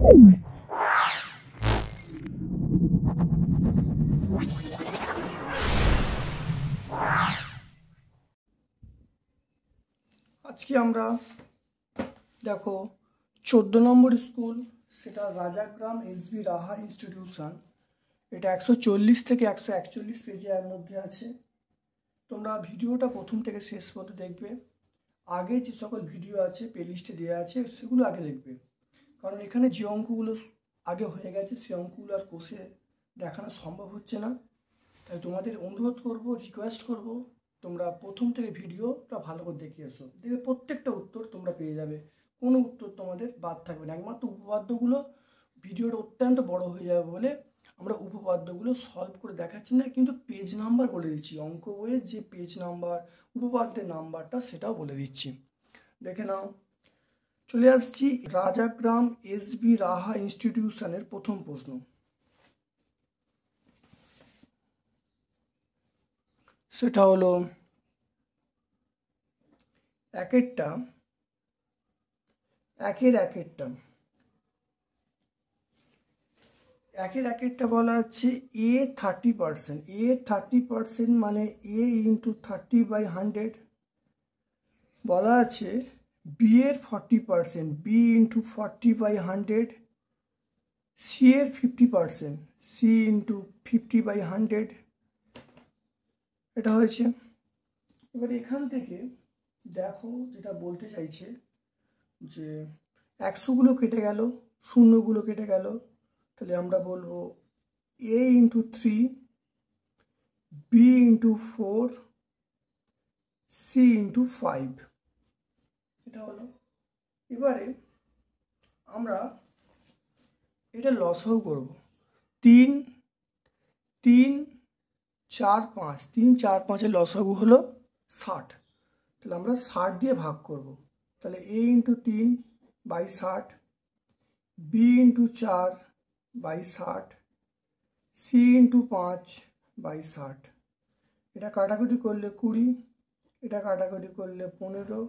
আজকে আমরা দেখো 14 নম্বর স্কুল, সেটা রাজাগ্রাম এসবি রাহা ইনস্টিটিউশন। এটা 140 থেকে 141 পেজের মধ্যে আছে। তোমরা ভিডিওটা প্রথম থেকে শেষ পর্যন্ত দেখবে। আগে যে সকল ভিডিও আছে প্লেলিস্টে দেওয়া আছে সেগুলো আগে দেখবে, কারণ এখানে যে অঙ্কগুলো আগে হয়ে গেছে সে অঙ্কগুলো আর কোষে দেখানো সম্ভব হচ্ছে না। তাই তোমাদের অনুরোধ করব, রিকোয়েস্ট করব, তোমরা প্রথম থেকে ভিডিওটা ভালো করে দেখে এসো। দেখবে প্রত্যেকটা উত্তর তোমরা পেয়ে যাবে, কোনো উত্তর তোমাদের বাদ থাকবে না। একমাত্র উপপাদ্যগুলো ভিডিওটা অত্যন্ত বড় হয়ে যাবে বলে আমরা উপপাদ্যগুলো সলভ করে দেখাচ্ছি না, কিন্তু পেজ নাম্বার বলে দিচ্ছি। অঙ্ক বইয়ের যে পেজ নাম্বার, উপপাদ্যের নাম্বারটা সেটাও বলে দিচ্ছি। দেখে নাও, চলে আসছি রাজাগ্রাম এসবি রাহা ইনস্টিটিউশনের প্রথম প্রশ্ন। সেটা হলো একের একেরটা বলা হচ্ছে এ 30%, মানে এ ইন্টু 30/100। বলা আছে বি এর 40%, বি ইন্টু 40/100। সি এর 50%, সি ইন্টু 50/100। এটা হয়েছে। এবার এখান থেকে দেখো যেটা বলতে চাইছে যে 100গুলো কেটে গেল, শূন্যগুলো কেটে গেল, তাহলে আমরা বলবো a into 3, b into 4, c into 5। এটা হলো। এবারে আমরা এটা লসাগু করব। 3, 3, 4, 5, 3, 4, 5-এর লসাগু হলো 60। তাহলে আমরা 60 দিয়ে ভাগ করব। তাহলে a into 3/60, b into 4/60, c into 5/60। এটা কাটাকুটি করলে 20, এটা কাটাকুটি করলে 15,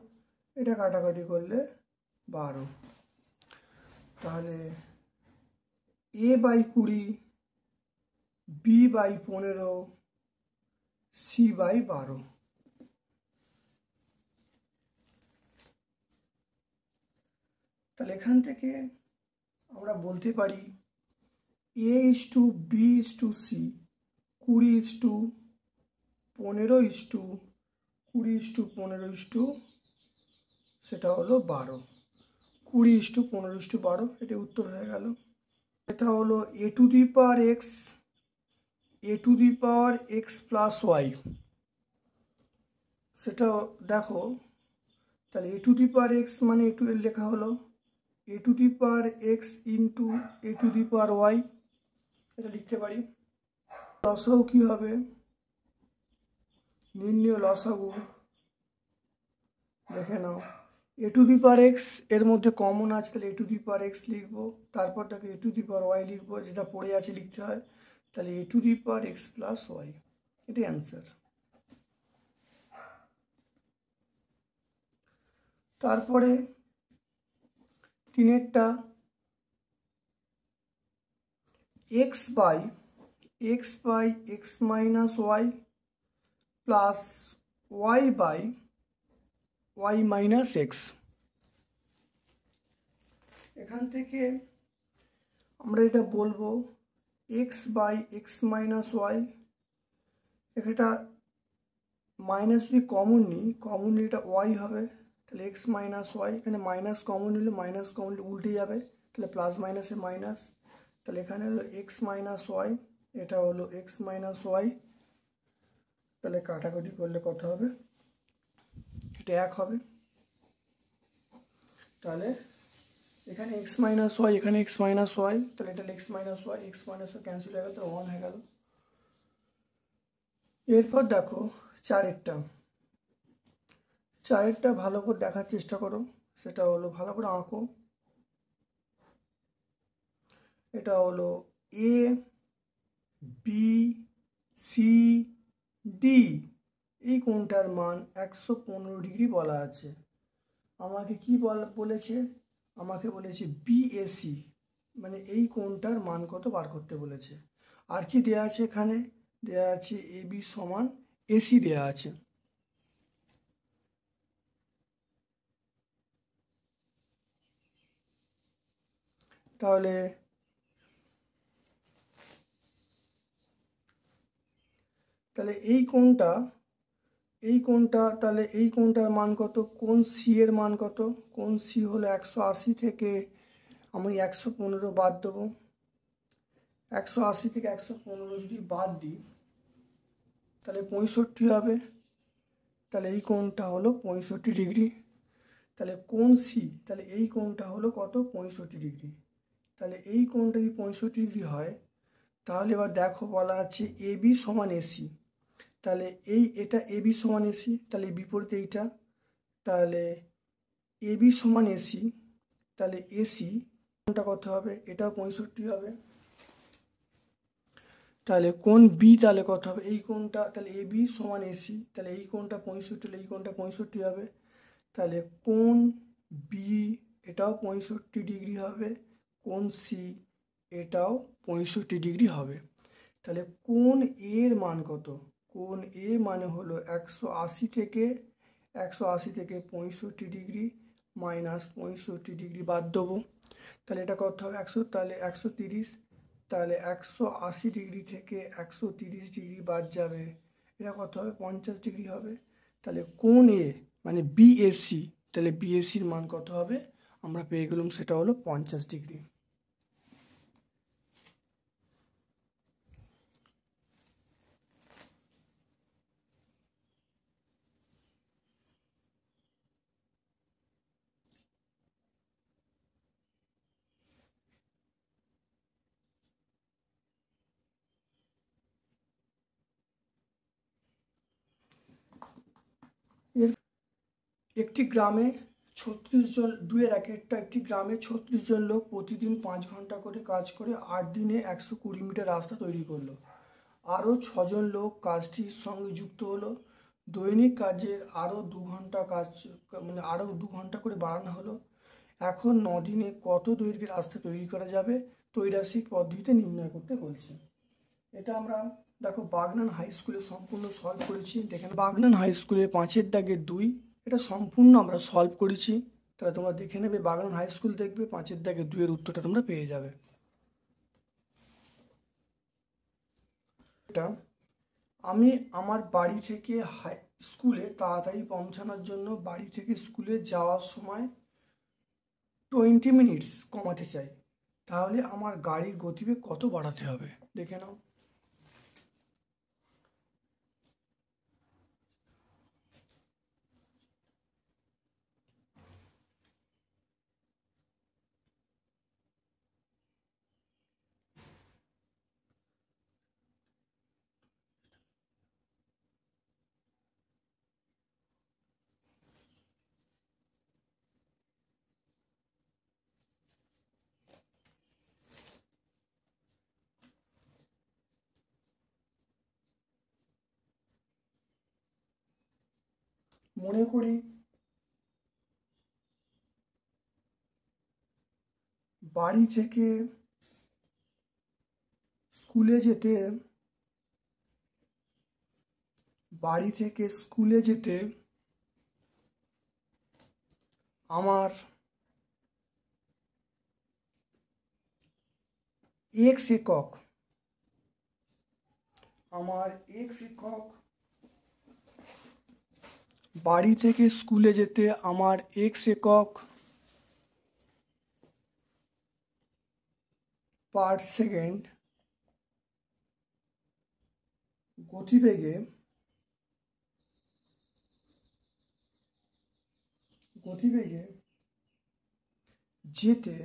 এটা কাটাকুটি করলে 12। তাহলে a/20, b/15, c/12। তাহলে এখান থেকে আমরা বলতে পারি a/b/c 20:15:20:15 সেটা হলো 12। 20:15:12, এটা উত্তর হয়ে গেল। এটা হলো a to the power x plus y. সেটা দেখো, তাহলে a to the power x মানে এর লেখা হলো a to the power x into a to the power y. এটা লিখতে পারি। লসাগু কি হবে? নির্ণয় লসাগু। দেখে নাও, a to the power x এর মধ্যে কমন আছে, তাহলে a to the power x লিখবো। তারপর তাকে a to the power y লিখবো, যেটা পড়ে আছে লিখতে হয়। তাহলে a to the power x plus y, এটাই অ্যান্সার। তারপরে 3-এরটা x/x minus y plus y/y minus x. এখান থেকে আমরা এটা বলবো x/x মাইনাস ওয়াই। এটা মাইনাস যদি কমন নিই এটা ওয়াই হবে। তাহলে x মাইনাস ওয়াই, এখানে মাইনাস কমন নিলে উল্টে যাবে, তাহলে প্লাস মাইনাসে মাইনাস। তাহলে এখানে হলো x মাইনাস ওয়াই, এটা হলো x মাইনাস ওয়াই। তাহলে কাটাকুটি করলে কত হবে? এটা 1 হবে। তাহলে এখানে x মাইনাস ওয়াই, এখানে x মাইনাস ওয়াই, তাহলে এটা x মাইনাস ওয়াই ক্যান্সেল হয়ে গেল, তাহলে 1 হয়ে গেল। এরপর দেখো 4-এরটা ভালো করে দেখার চেষ্টা করো। সেটা হলো ভালো করে আঁকো। এটা হলো এ বি সি ডি, এই কোণটার মান 115 ডিগ্রি বলা আছে। আমাকে কি বলেছে? আমাকে বলেছে বিএসি, মানে এই কোণটার মান কত বার করতে বলেছে। আর কি দেয়া আছে এখানে, দেয়া আছে এবি সমান এসি দেয়া আছে। তাহলে তাহলে তাহলে এই কোণটার মান কত, কোণ সি এর মান কত, কোণ সি হলো 180 থেকে আমি 115 বাদ দেবো। 180 থেকে 115 যদি বাদ দিই তাহলে 65 হবে। তাহলে এই কোণটা হলো 65 ডিগ্রি। তাহলে কোণ সি, তাহলে এই কোণটা হলো কত, 65 ডিগ্রি। তাহলে এই কোণটা যদি 65 ডিগ্রি হয়, তাহলে এবার দেখো বলা আছে এবি সমান এসি। তাহলে এটা এবি সমান এসি, তাহলে বিপরীতে এইটা, তাহলে এবি সমান এসি, তাহলে এসি কোণটা কত হবে, এটাও 65 হবে। তাহলে কোণ বি তাহলে কত হবে, এই কোণটা, তাহলে এবি সমান এসি, তাহলে এই কোণটা 65 হলে এই কোণটা 65 হবে। তাহলে কোণ বি এটাও 65 ডিগ্রি হবে, কোণ সি এটাও 65 ডিগ্রি হবে। তাহলে কোণ এর মান কত, কোণ এ মানে হলো 180 থেকে 65 ডিগ্রি মাইনাস 65 ডিগ্রি বাদ দেবো। তাহলে এটা কত হবে 100, তাহলে 130। তাহলে 180 ডিগ্রি থেকে 130 ডিগ্রি বাদ যাবে, এটা কত হবে 50 ডিগ্রি হবে। তাহলে কোণ এ মানে বিএসি, তাহলে বিএসির মান কত হবে আমরা পেয়ে গেলাম, সেটা হলো 50 ডিগ্রি। এর একটি গ্রামে 36 জন, দুয়ের একটা, একটি গ্রামে 36 জন লোক প্রতিদিন 5 ঘন্টা করে কাজ করে 8 দিনে 120 মিটার রাস্তা তৈরি করলো। আরও 6 জন লোক কাজটির সঙ্গে যুক্ত হলো। দৈনিক কাজের আরও 2 ঘন্টা কাজ, মানে আরও 2 ঘন্টা করে বাড়ানো হলো। এখন 9 দিনে কত দৈর্ঘ্যের রাস্তা তৈরি করা যাবে ত্রৈরাশিক পদ্ধতিতে নির্ণয় করতে বলছে। এটা আমরা দেখো বাগনান হাই স্কুলে সম্পূর্ণ সলভ করেছি। দেখেন বাগনান হাই স্কুলে 5-2 এটা সম্পূর্ণ আমরা সলভ করেছি। তাহলে তোমরা দেখে নেবে, বাগনান হাই স্কুল দেখবে, 5-2 এর উত্তরটা তোমরা পেয়ে যাবে। এটা আমি আমার বাড়ি থেকে স্কুলে তাড়াতাড়ি পৌঁছানোর জন্য বাড়ি থেকে স্কুলে যাওয়ার সময় 20 মিনিটস কমাতে চাই, তাহলে আমার গাড়ির গতিবেগ কত বাড়াতে হবে দেখে নাও। মনে করি বাড়ি থেকে স্কুলে যেতে আমার এক্স একক বাড়ি থেকে স্কুলে যেতে আমার এক্স একক পার সেকেন্ড গতিবেগে যেতে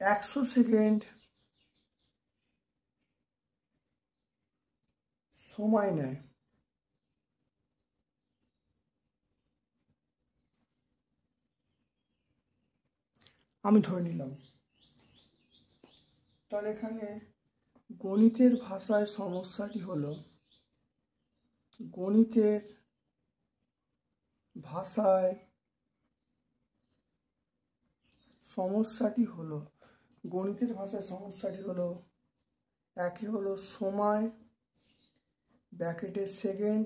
100 সেকেন্ড সময় নেয়। আমি ধরে নিলাম। তাহলে এখানে গণিতের ভাষায় সমস্যাটি হলো, গণিতের ভাষায় সমস্যাটি হলো, গণিতের ভাষায় সমস্যাটি হলো, একে হলো সময় ব্র্যাকেটের সেকেন্ড,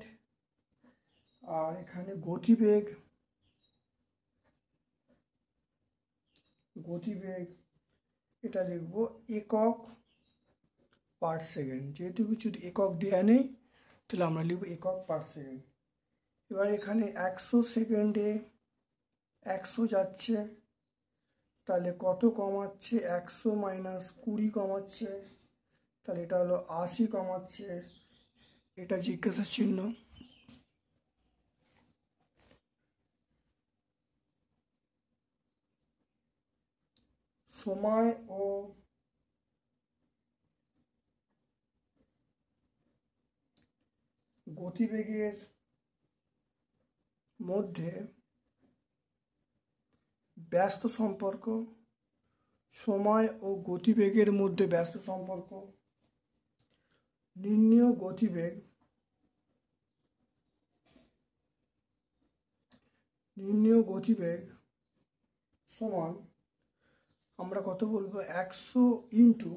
আর এখানে গতিবেগ, এটা লিখব একক পার সেকেন্ড। যেহেতু কিছু একক দেওয়া নেই, তাহলে আমরা লিখব একক পার সেকেন্ড। এবার এখানে 100 সেকেন্ডে 100 যাচ্ছে, তাহলে কত কমাচ্ছে? 100 মাইনাস 20 কমাচ্ছে, তাহলে এটা হলো 80 কমাচ্ছে। এটা জিজ্ঞাসা চিহ্ন। সময় ও গতিবেগের মধ্যে ব্যস্ত সম্পর্ক, সময় ও গতিবেগের মধ্যে ব্যস্ত সম্পর্ক। নির্ণেয় গতিবেগ সমান, আমরা কত বলবো? 100 ইন্টু,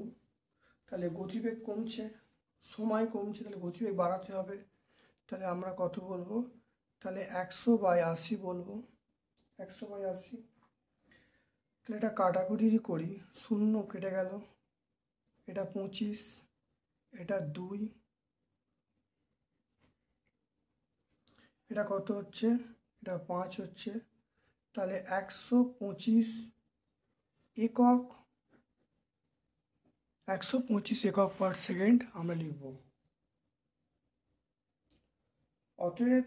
তাহলে গতিবেগ কমছে, সময় কমছে, তাহলে গতিবেগ বাড়াতে হবে। তাহলে আমরা কত বলবো? তাহলে 100/80 বলবো, 100/80। তাহলে এটা কাটাকুটি করি, 0 কেটে গেল, এটা 25, এটা 2, এটা কত হচ্ছে? এটা 5 হচ্ছে। তাহলে 125 একক, 125 একক পার সেকেন্ড আমরা লিখব। অতএব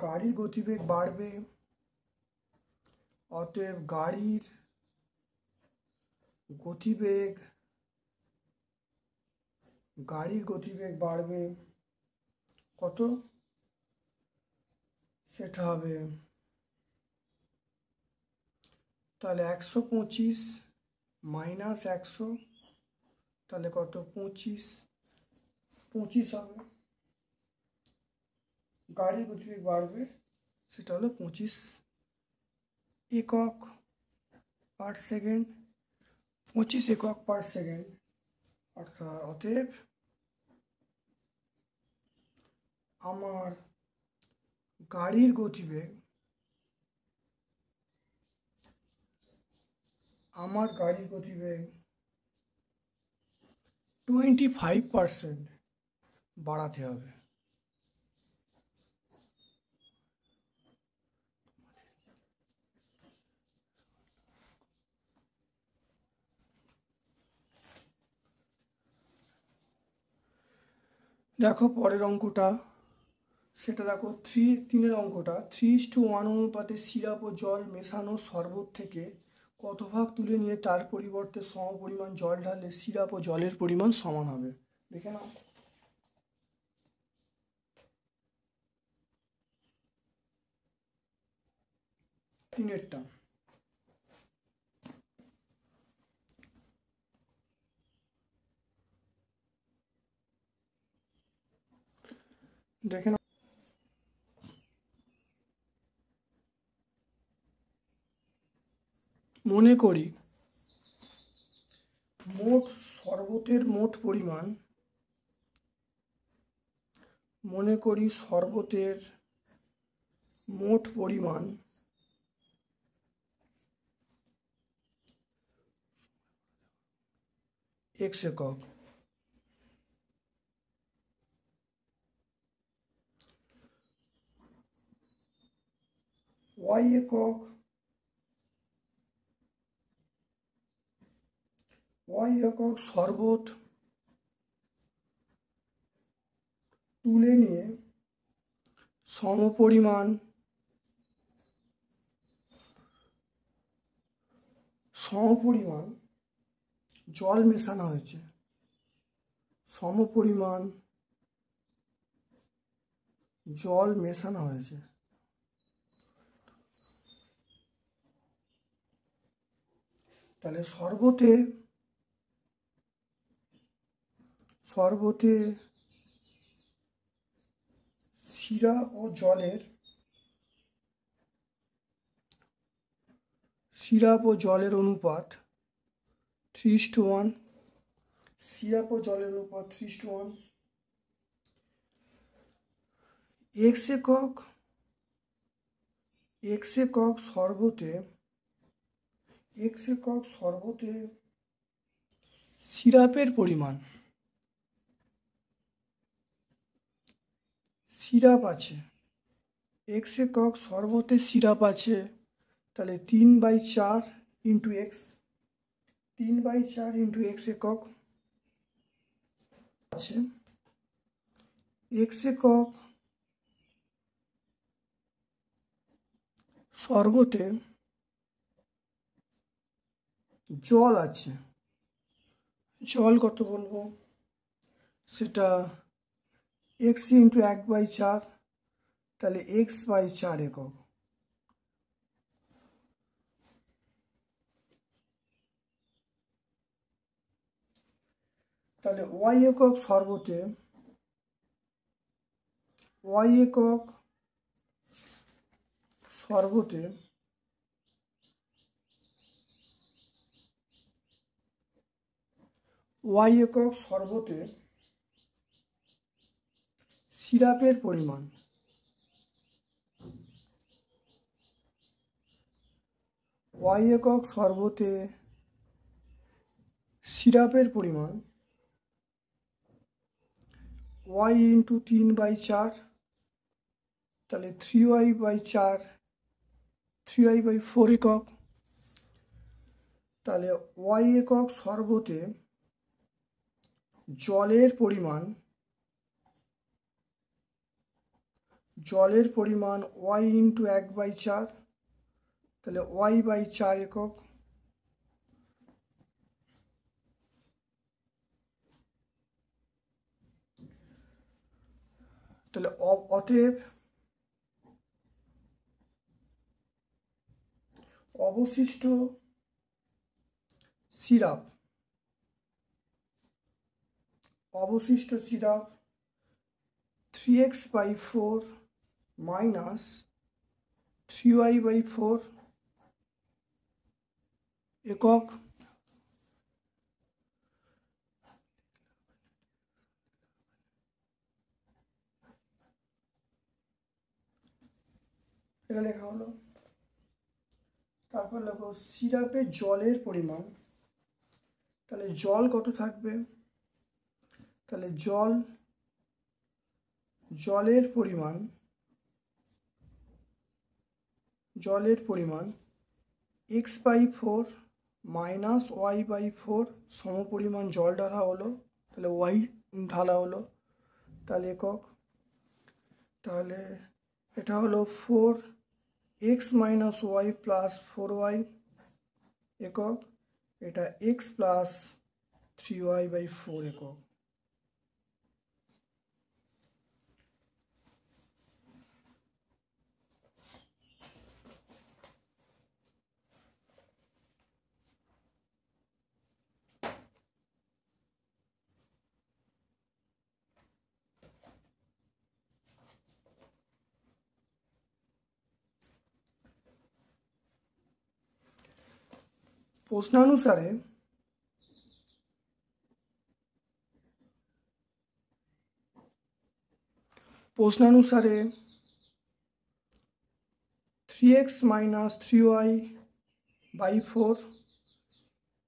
গাড়ির গতিবেগ বাড়বে, অতএব গাড়ির গতিবেগ বাড়বে কত? সেটা হবে, তাহলে 125 মাইনাস 100, তাহলে কত? 25 হবে। গাড়ির গতিবেগ বাড়বে, সেটা হলো 25 একক পার সেকেন্ড, 25 একক পার সেকেন্ড। অতএব আমার গাড়ির গতিবেগ 25% বাড়াতে হবে। দেখো পরের অঙ্কটা, সেটা দেখো 3-এর অঙ্কটা। 3:1 অনুপাতে সিরাপ ও জল মেশানো শরবত থেকে কত ভাগ তুলে নিয়ে তার পরিবর্তে সমপরিমাণ জল ঢাললে সিরাপ ও জলের পরিমাণ সমান হবে? দেখে নাও। 3-এরটা দেখে নাও। মনে করি শরবতের মোট পরিমাণ x একক, y একক, শরবত তুলে নিয়ে সমপরিমাণ জল মেশানো হয়েছে, তাহলে শরবতে শিরা ও জলের সিরাপ ও জলের অনুপাত 3:1, সিরাপ ও জলের অনুপাত 3:1। এক্স একক শরবতে সিরাপের পরিমাণ, সিরাপ আছে, এক্স একক শরবতে সিরাপ আছে, তাহলে 3/4 ইন্টু এক্স, 3/4 ইন্টু এক্স একক আছে। এক্স একক শরবতে জল আছে, জল কত বলবো, সেটা এক্স ইন্টু 1/4, তাহলে x/4 একক। তাহলে ওয়াই একক শরবতে ওয়াই একক শরবতে সিরাপের পরিমাণ, ওয়াই একক শরবতে সিরাপের পরিমাণ y ইন্টু 3/4, তাহলে 3y/4, 3y/4 একক। তাহলে y একক শরবতে জলের পরিমাণ y ইন্টু 1/4, তাহলে y/4 একক। তাহলে অতএব অবশিষ্ট সিরাপ 3x/4 মাইনাস 3y/4 একক। এটা লেখা হলো। তারপর লেখো সিরাপে জলের পরিমাণ, তাহলে জল কত থাকবে, তাহলে জলের পরিমাণ x/4 মাইনাস y/4 সমপরিমাণ জল ঢালা হলো, তাহলে y ঢালা হলো, তাহলে একক। তাহলে এটা হলো 4x - y প্লাস 4y একক, এটা x প্লাস 3y/4 একক। প্রশ্নানুসারে 3x - 3y/4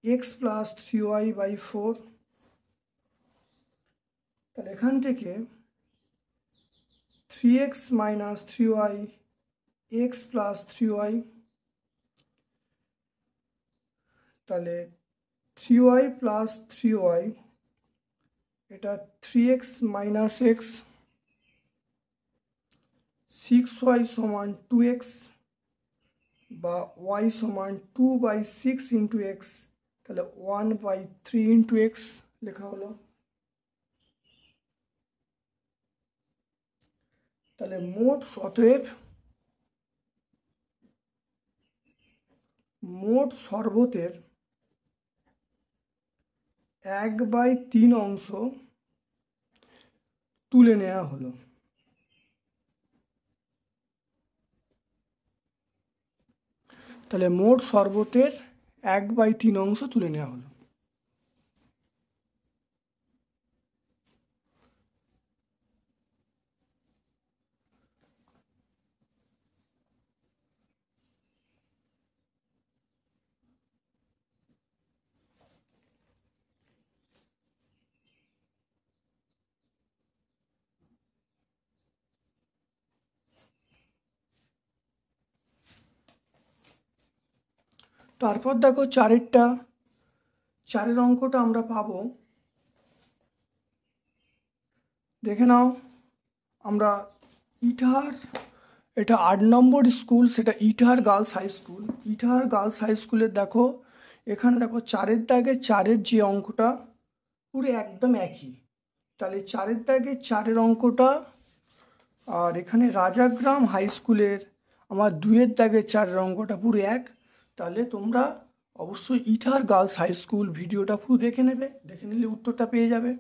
x plus 3y/4, তাহলে এখান থেকে 3x - 3y x plus 3y, তাহলে 3y প্লাস 3y, এটা 3x মাইনাস x, 6y সমান 2x বা y সমান 2/6 ইন্টু x, তাহলে 1/3 ইন্টু x লেখা হলো। তাহলে মোট শরবতের 1/3 অংশ তুলে নেওয়া হলো। তাহলে মোট শরবতের 1/3 অংশ তুলে নেওয়া হলো। তারপর দেখো চারের অঙ্কটা আমরা পাবো, দেখে নাও। আমরা ইটাহার, এটা 8 নম্বর স্কুল, সেটা Itahar girls high school. Itahar girls high স্কুলের দেখো এখানে দেখো 4-এর দাগে 4-এর যে অঙ্কটা পুরো একদম একই, তাহলে 4-এর দাগে 4-এর অঙ্কটা। আর এখানে রাজাগ্রাম হাই স্কুলের আমার 2-এর দাগে 4-এর অঙ্কটা পুরো এক। তাহলে তোমরা অবশ্যই ইটাহার গার্লস হাই স্কুল ভিডিওটা পুরো দেখে নেবে, দেখে নিলে উত্তরটা পেয়ে যাবে।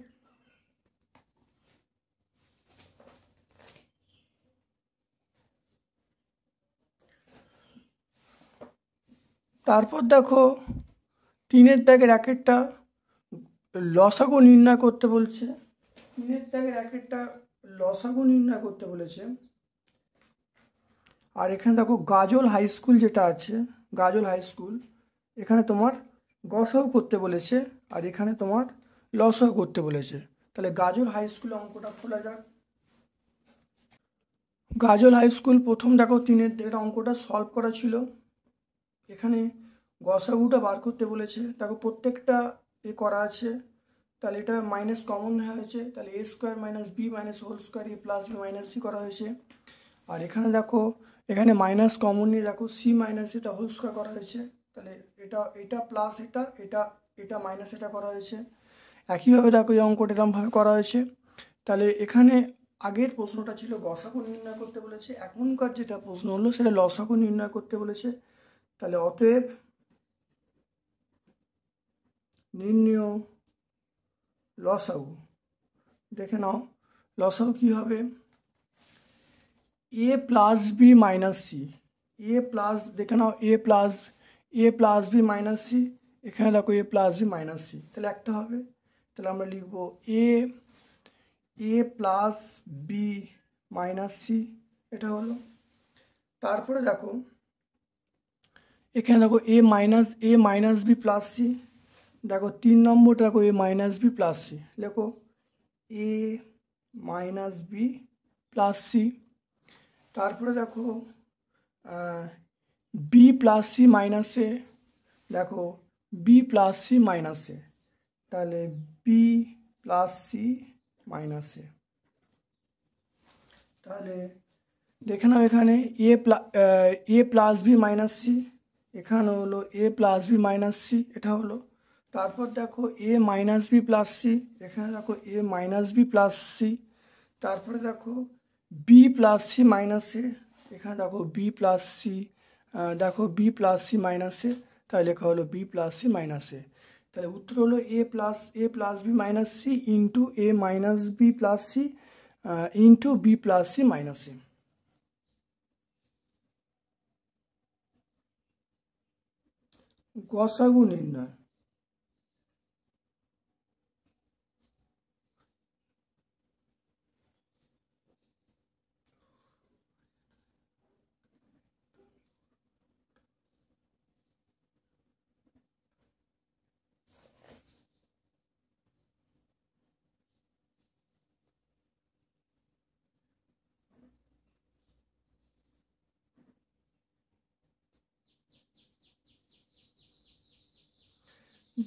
তারপর দেখো 3-এর দাগের একটা লসাগু নির্ণয় করতে বলছে। 3-এর দাগের একটা লসাগু নির্ণয় করতে বলেছে। আর এখানে দেখো গাজল হাই স্কুল যেটা আছে, গাজল হাই স্কুল, এখানে তোমার গসাগু করতে বলেছে, আর এখানে তোমার লসাগু করতে বলেছে। তাহলে গাজল হাই স্কুল অঙ্কটা খোলা যাক। গাজল হাই স্কুল প্রথম দেখো 3-এর দাগের অঙ্কটা সলভ করা ছিল। এখানে গসাগুটা বার করতে বলেছে, দেখো প্রত্যেকটা করা আছে। তাহলে এটা মাইনাস কমন হয়েছে, তাহলে a² - b - whole square a + b - c করা হয়েছে। আর এখানে দেখো এখানে মাইনাস কমন নিয়ে দেখো c - এটা হোল স্কোয়ার করা হয়েছে। তাহলে এটা প্লাস এটা মাইনাস এটা করা হয়েছে। একইভাবে দেখো এই অঙ্কটা এরকমভাবে করা হয়েছে। তাহলে এখানে আগের প্রশ্নটা ছিল গসাগু নির্ণয় করতে বলেছে, এখনকার যেটা প্রশ্ন হলো সেটা লসাগু নির্ণয় করতে বলেছে। তাহলে অতএব নির্ণয় লসাগু, দেখে নাও লসাগু কী হবে, a + b - c, দেখে নাও a + b - c, এখানে দেখো a + b - c, তাহলে একটা হবে। তাহলে আমরা লিখব a + b - c, এটা হলো। তারপরে দেখো এখানে দেখো a - b + c, দেখো 3 নম্বরটা দেখো a - b + c, লেখো a - b + c। তারপরে দেখো b + c - a, দেখো b + c - a, তাহলে b + c - a। তাহলে দেখে নাও এখানে a + b - c, এখানে হলো a + b - c, এটা হলো। তারপর দেখো a - b + c, এখানে দেখো a - b + c। তারপরে দেখো b + c - a, এখানে দেখো b + c, দেখো b + c - a, তাহলে লেখা হলো b + c - a। তাহলে উত্তর হলো a + b - c into a - b + c into b + c - a। গসাগু নির্ণয়।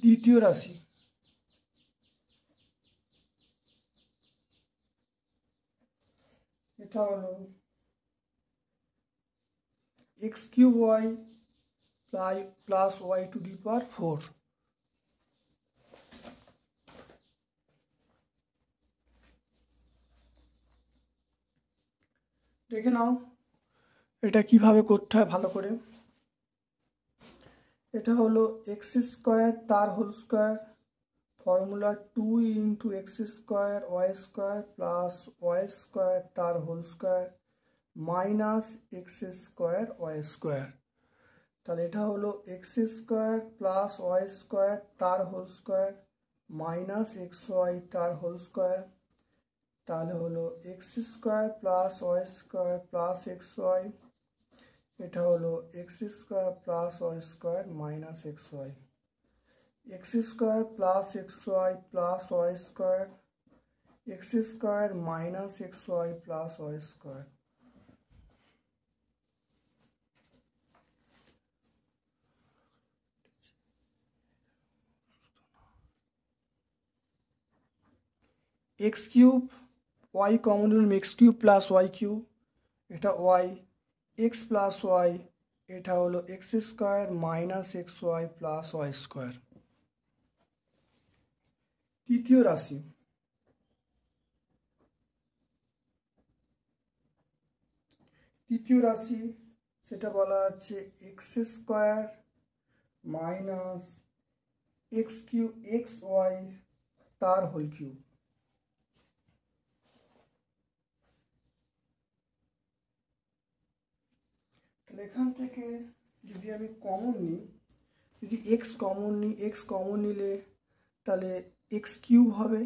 দ্বিতীয় রাশি, এটা হলো x³ y + y⁴। দেখে নাও এটা কিভাবে করতে হয় ভালো করে। এটা হলো x² তার whole square, formula 2 × x² y² + y² তার হোল স্কোয়ার - x² y²। তাহলে এটা হলো x square plus y square তার whole square minus x y তার হোল স্কোয়ার, তাহলে হলো x square plus y square plus x y, এটা হলো x square plus y square minus x y, x square plus x y plus y square, x square minus x y plus y square. X cube y common নিলাম, x cube plus y cube, এটা y, x plus y, এটা হলো x square minus x y plus y square. তৃতীয় রাশি, তৃতীয় রাশি সেটা বলা আছে x square minus x cube x y তার হোল কিউব। তাহলে এখান থেকে যদি আমি কমন নিই, যদি এক্স কমন নিই, এক্স কমন নিলে তাহলে এক্স কিউব হবে,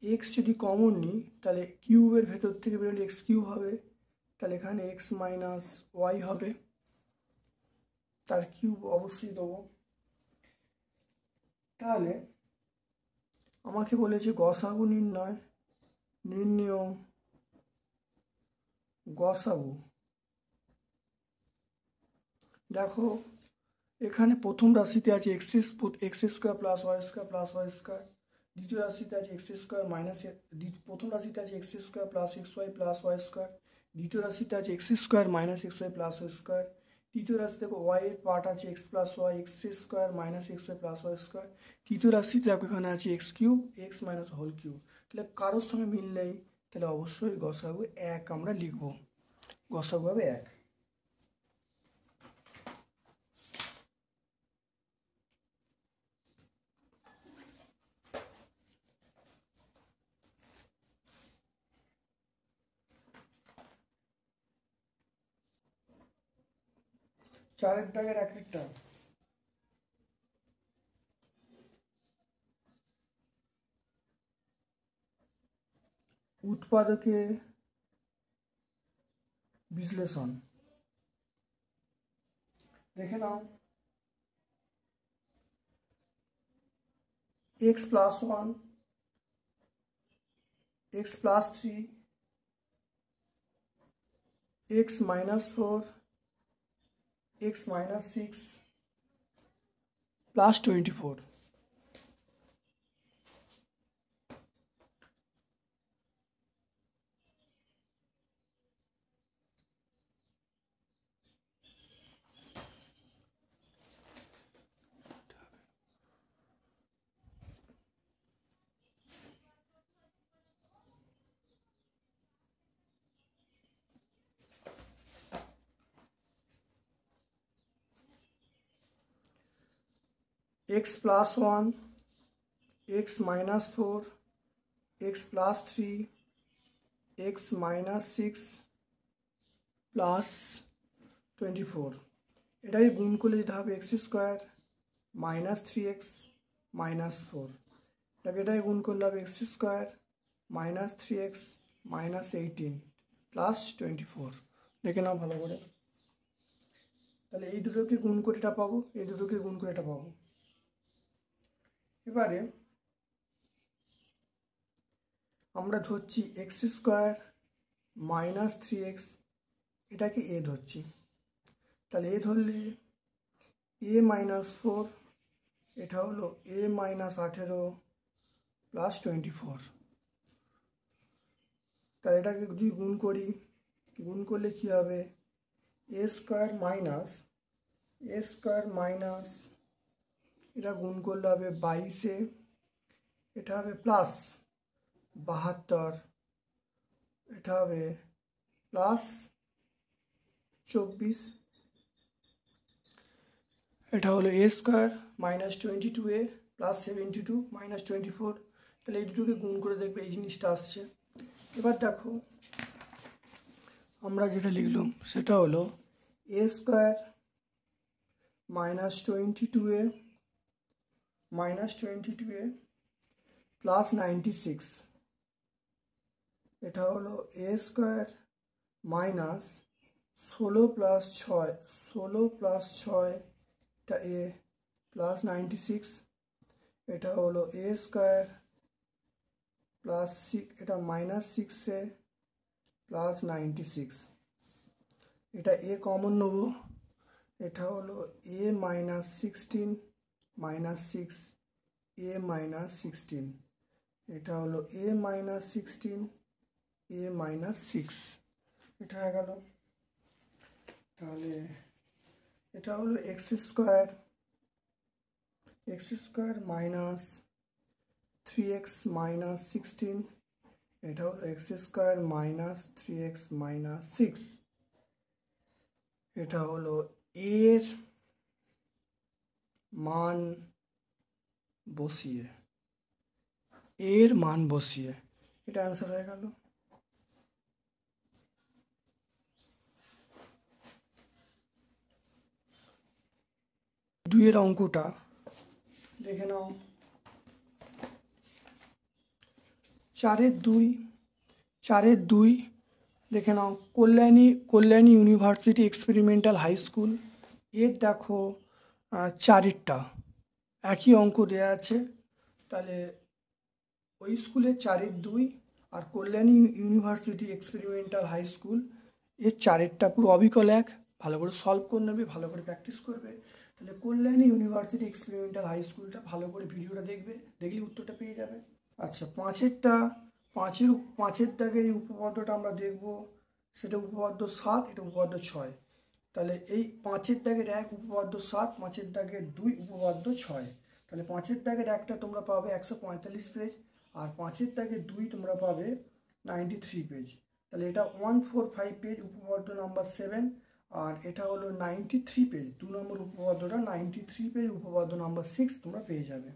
এক্স যদি কমন নিই তাহলে কিউবের ভেতর থেকে বেরোলে এক্স কিউব হবে, তাহলে এখানে এক্স মাইনাস ওয়াই হবে, তার কিউব অবশ্যই দেবো। তাহলে আমাকে বলেছে গসাগু নির্ণয়, নির্ণয় গসাগু। দেখো এখানে প্রথম রাশিতে আছে x square plus y square plus y square, দ্বিতীয় রাশিতে আছে এক্স স্কোয়ার মাইনাস, প্রথম রাশিতে আছে x square plus x y plus y square, দ্বিতীয় রাশিতে আছে x square minus x y plus y square, তৃতীয় রাশি দেখো ওয়াই এর পার্ট আছে x plus y x square minus x y plus y square, তৃতীয় রাশিতে দেখো এখানে আছে x cube x minus whole cube. তাহলে কারোর সঙ্গে মিল নেই, তাহলে অবশ্যই গসাগু এক আমরা লিখবো, গসাগু হবে এক। চারের দাগের এক একটা, উৎপাদকে বিশ্লেষণ দেখে নাও। X plus one, x plus three, x minus four, x minus six plus 24। X plus one, x minus four, x plus three, x minus six plus 24। এটাই গুণ করলে যেটা হবে x square minus three x minus four, এটাই গুণ করলে হবে x square minus three x minus 18 plus 24। দেখে নাও ভালো করে। তাহলে এই দুটোকে গুণ করে এটা পাবো, এই দুটোকে গুণ করে এটা পাবো। এবারে আমরা ধরছি x square minus three x, এটাকে এ ধরছি। তাহলে এ ধরলে এ মাইনাস ফোর, এটা হলো এ মাইনাস 18 প্লাস 24। তাহলে এটাকে যদি গুণ করি, গুণ করলে কী হবে এ স্কোয়ার মাইনাস এটা গুণ করলে হবে 22, এটা হবে প্লাস 72, এটা হবে প্লাস 24, এটা হলো a square minus 22a plus 72 minus 24। তাহলে এই দুটোকে গুণ করে দেখবে এই জিনিসটা আসছে। এবার দেখো আমরা যেটা লিখলাম সেটা হলো এ স্কোয়ার -22a প্লাস 96, এটা হলো a স্কোয়ার মাইনাস 16 প্লাস 6 এটা a প্লাস 96, এটা হলো a স্কোয়ার প্লাস 6, এটা -6a প্লাস 96, এটা a কমন নেব, এটা হলো a minus 16 minus 6 a minus 16, এটা হলো a মাইনাস 16 a মাইনাস 6, এটা হয়ে গেল। তাহলে এটা হলো x square minus 3x minus 16, এটা হলো x square minus 3x minus 6, এটা হলো এর মান বসিয়ে এটা অ্যান্সার হয়ে গেল। দুইয়ের অঙ্কটা দেখে নাও। 4-এর 2 দেখে নাও। Kalyani university experimental high school, এর দেখো 4-এরটা একই অঙ্ক দেওয়া আছে। তাহলে ওই স্কুলের 4-এর 2 আর Kalyani university experimental high school এর 4-এরটা পুরো অবিকল এক। ভালো করে সলভ করে নেবে, ভালো করে প্র্যাকটিস করবে। তাহলে কল্যাণী ইউনিভার্সিটি এক্সপেরিমেন্টাল হাই স্কুলটা ভালো করে ভিডিওটা দেখবে, দেখলে উত্তরটা পেয়ে যাবে। আচ্ছা, 5-এর দাগের এই উপপাদ্যটা আমরা দেখব, সেটা উপপাদ্য 7, এটা উপপাদ্য 6। তাহলে এই 5-এর দাগের 1 উপপাদ্য 7, 5-এর দাগের 2 উপপাদ্য 6। তাহলে 5-এর দাগের 1টা তোমরা পাবে 145 পেজ, আর 5-এর দাগের 2 তোমরা পাবে 93 পেজ। তাহলে এটা 145 পেজ উপপাদ্য নাম্বার 7, আর এটা হলো 93 পেজ, 2 নম্বর উপপাদ্যটা 93 পেজ উপপাদ্য নাম্বার 6 তোমরা পেয়ে যাবে।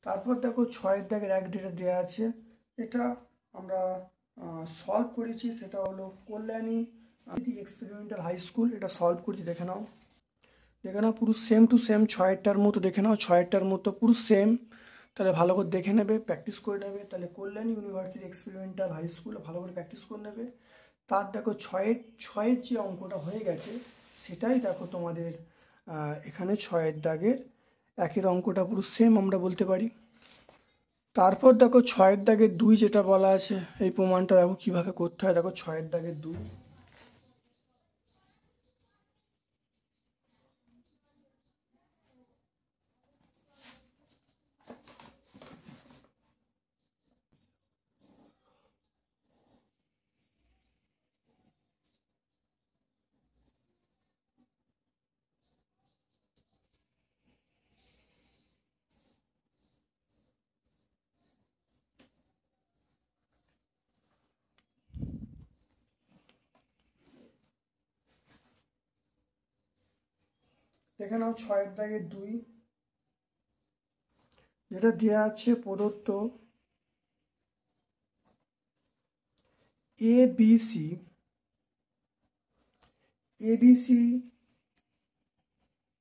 তারপর দেখো 6-এর দাগের 1 যেটা দেওয়া আছে, এটা আমরা সলভ করেছি, সেটা হলো কল্যাণী এক্সপেরিমেন্টাল হাই স্কুল, এটা সলভ করেছি। দেখে নাও পুরো সেম টু সেম 6-এরটার মতো, দেখে নাও 6-এরটার মতো পুরো সেম। তাহলে ভালো করে দেখে নেবে, প্র্যাকটিস করে নেবে। তাহলে কল্যাণী ইউনিভার্সিটি এক্সপেরিমেন্টাল হাই স্কুলে ভালো করে প্র্যাকটিস করে নেবে। তার দেখো 6-এর যে অঙ্কটা হয়ে গেছে, সেটাই দেখো তোমাদের এখানে 6-এর দাগের 1-এর অঙ্কটা পুরো সেম আমরা বলতে পারি। তারপর দেখো 6-এর দাগের 2 যেটা বলা আছে, এই প্রমাণটা দেখো কিভাবে করতে হয়। দেখো 6-এর দাগের 2, দেখে নাও 6-এর দাগের 2 যেটা দেওয়া আছে প্রদত্ত এবিসি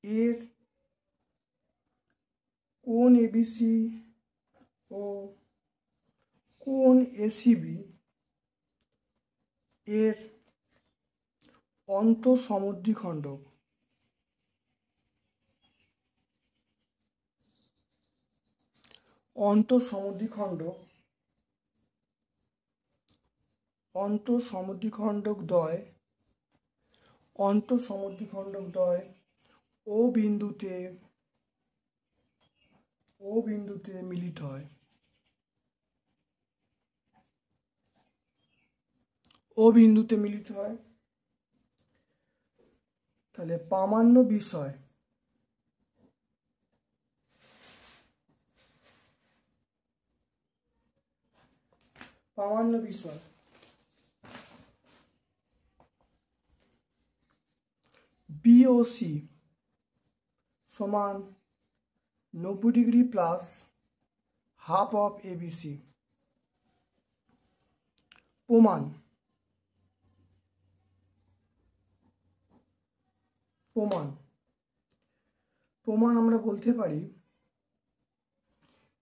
এর কোন এবিসি ও কোন এসিবি এর অন্তঃসমদ্বিখণ্ডক অন্তঃসমদ্বিখণ্ডক দ্বয় ও বিন্দুতে মিলিত হয়। তাহলে প্রামাণ্য বিষয় বিওসি সমান 90 degree plus half of ABC. প্রমাণ প্রমাণ আমরা বলতে পারি,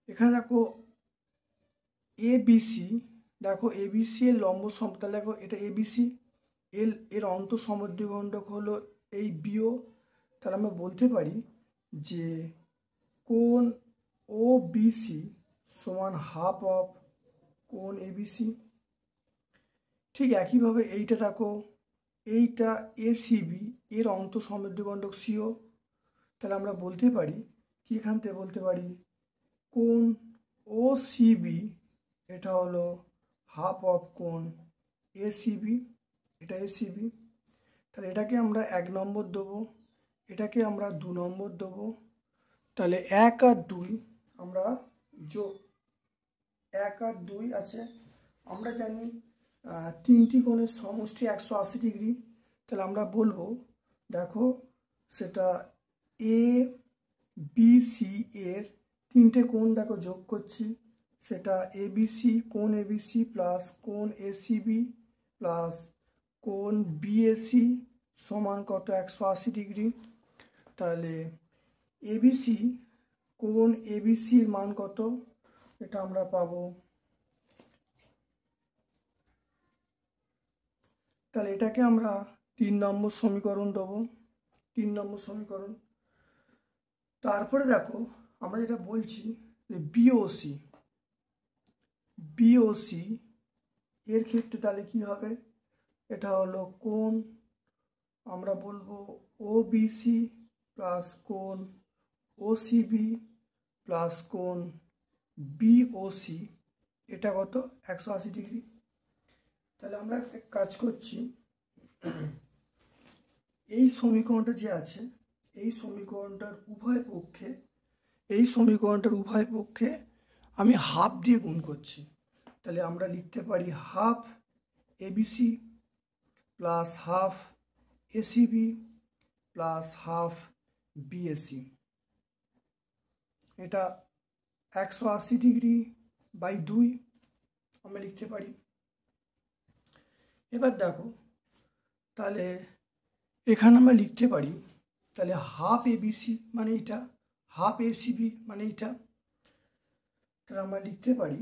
এখানে দেখো এবিসি, দেখো এবিসি এর লম্ব সমতল, দেখো এটা এবিসি, এর অন্তঃসমদ্বিখণ্ডক হলো এই বিও। তাহলে আমরা বলতে পারি যে কোণ ও বিসি সমান হাফ অফ কোণ এবিসি। ঠিক একইভাবে এইটা দেখো, এইটা এসিবি, এর অন্তঃসমদ্বিখণ্ডক সিও। তাহলে আমরা বলতে পারি কি, এখান থেকে বলতে পারি কোণ ও সিবি এটা হলো হাফ অফ কোণ এসিবি, এটা এসিবি। তাহলে এটাকে আমরা 1 নম্বর দেবো, এটাকে আমরা 2 নম্বর দেবো। তাহলে 1 আর 2 আমরা যোগ, 1 আর 2 আছে। আমরা জানি 3টি কোণের সমষ্টি 180 ডিগ্রি। তাহলে আমরা বলবো, দেখো সেটা এ বি সি এর 3টে কোণ দেখো যোগ করছি, সেটা এবিসি, কোণ এবিসি প্লাস কোণ এসিবি প্লাস কোণ বিএসি সমান কত, 180 ডিগ্রি। তাহলে এবিসি, কোণ এবিসির মান কত, এটা আমরা পাবো, তাহলে এটাকে আমরা 3 নম্বর সমীকরণ দেবো, 3 নম্বর সমীকরণ। তারপরে দেখো আমরা যেটা বলছি যে বিওসি, বিওসি এর ক্ষেত্রে তাহলে কি হবে, এটা হলো কোণ, আমরা বলবো ওবিসি প্লাস কোণ ওসিবি প্লাস কোণ বিওসি, এটা কত, 180 ডিগ্রি। তাহলে আমরা একটা কাজ করছি, এই সমীকরণটা যে আছে, এই সমীকরণটার উভয় পক্ষে আমি হাফ দিয়ে গুণ করছি। তাহলে আমরা লিখতে পারি half ABC plus half ACB plus half BAC, এটা 180 ডিগ্রি বাই 2 আমরা লিখতে পারি। এবার দেখো তাহলে এখানে আমরা লিখতে পারি, তাহলে হাফ এবিসি মানে এটা, হাফ এসিবি মানে এটা। তাহলে আমরা লিখতে পারি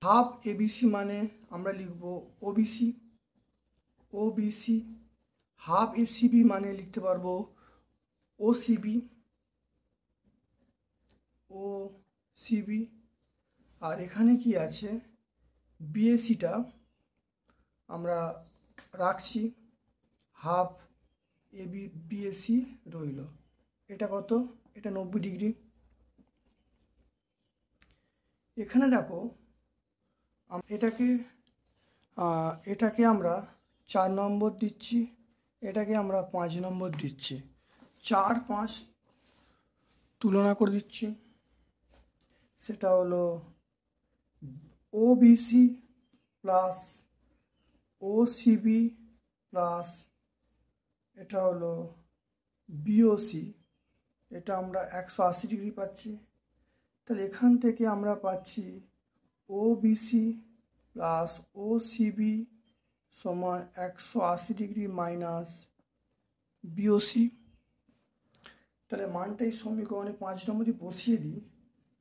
হাফ এবিসি মানে আমরা লিখব ওবিসি, ওবিসি, হাফ এসিবি মানে লিখতে পারবো ওসিবি, ওসিবি। আর এখানে কি আছে, বিএসিটা আমরা রাখছি, হাফ এবি বিএসি রইল, এটা কত, এটা 90 ডিগ্রি। এখানে দেখো এটাকে আমরা 4 নম্বর দিচ্ছি, এটাকে আমরা 5 নম্বর দিচ্ছি, 4 5 তুলনা করে দিচ্ছি। সেটা হলো ওবিসি প্লাস ওসিবি প্লাস এটা হলো বিওসি, এটা আমরা 180 ডিগ্রি পাচ্ছি। তাহলে এখান থেকে আমরা পাচ্ছি ওবিসি প্লাস ওসিবি সমান 180 ডিগ্রি মাইনাস বিওসি। তাহলে মানটা এই সমীকরণে 5 নম্বরে বসিয়ে দিই।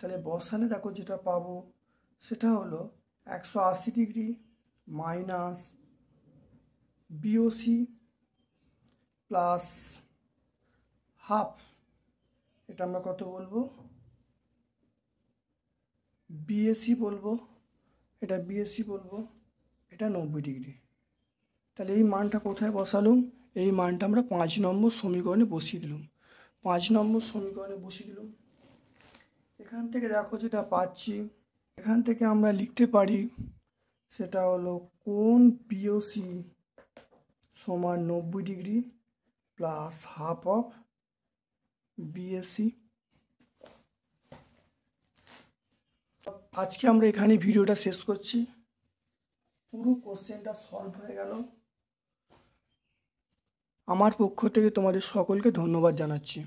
তাহলে বসালে দেখো যেটা পাবো সেটা হলো 180 degree minus BOC plus half, এটা আমরা কত বলবো, বিএসি বলবো, এটা বিএসি বলবো, এটা 90 ডিগ্রি। তাহলে এই মানটা কোথায় বসালুম, এই মানটা আমরা 5 নম্বর সমীকরণে বসিয়ে দিলাম, 5 নম্বর সমীকরণে বসিয়ে দিলাম। এখান থেকে দেখো যেটা পাচ্ছি, এখান থেকে আমরা লিখতে পারি সেটা হলো কোণ বিওসি সমান 90 degree plus half of BAC. আজকে আমরা এখানে ভিডিওটা শেষ করছি, পুরো কোশ্চেনটা সলভ হয়ে গেল। আমার পক্ষ থেকে তোমাদের সকলকে ধন্যবাদ জানাচ্ছি।